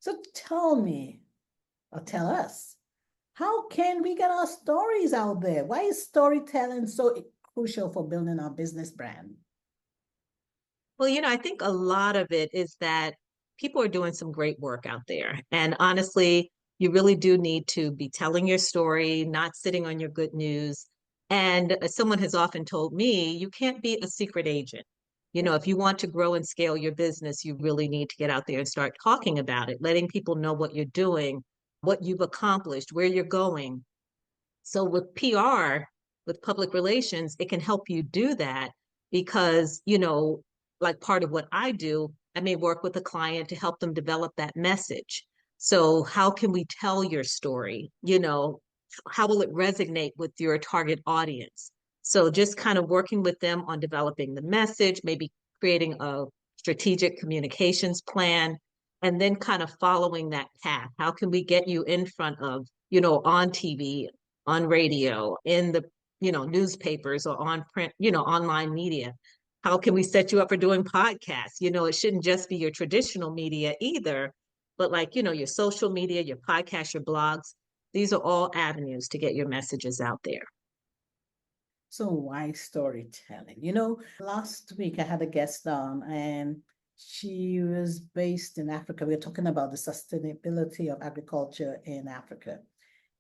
So tell me, or tell us, how can we get our stories out there? Why is storytelling so crucial for building our business brand? Well, I think a lot of it is that people are doing some great work out there. And honestly, you really do need to be telling your story, not sitting on your good news. And someone has often told me, you can't be a secret agent. If you want to grow and scale your business, you really need to get out there and start talking about it, letting people know what you're doing, what you've accomplished, where you're going. So with PR, with public relations, it can help you do that because, like part of what I do, I may work with a client to help them develop that message. So how can we tell your story? How will it resonate with your target audience? So just kind of working with them on developing the message, maybe creating a strategic communications plan, and then kind of following that path. How can we get you in front of, on TV, on radio, in the, newspapers or on print, online media? How can we set you up for doing podcasts? It shouldn't just be your traditional media either, but like, your social media, your podcast, your blogs. These are all avenues to get your messages out there. So why storytelling? Last week I had a guest on and she was based in Africa. We were talking about the sustainability of agriculture in Africa.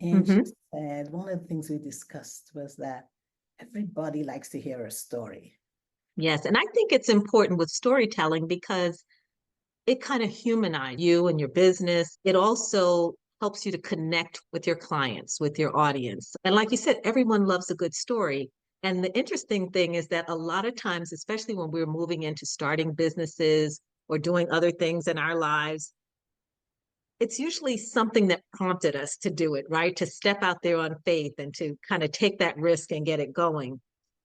And she Hmm. said one of the things we discussed was that everybody likes to hear a story. Yes. And I think it's important with storytelling because it kind of humanizes you and your business. It also helps you to connect with your clients, with your audience. And like you said, everyone loves a good story. And the interesting thing is that a lot of times, especially when we're moving into starting businesses or doing other things in our lives, it's usually something that prompted us to do it, right? To step out there on faith and to kind of take that risk and get it going.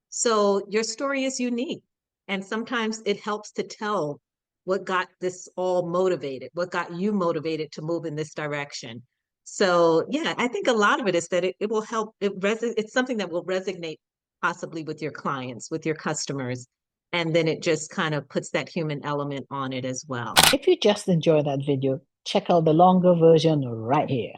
So your story is unique. And sometimes it helps to tell what got this all motivated, what got you motivated to move in this direction. So yeah, I think a lot of it is that it will help. It's something that will resonate possibly with your clients, with your customers. And then it just kind of puts that human element on it as well. If you just enjoyed that video, check out the longer version right here.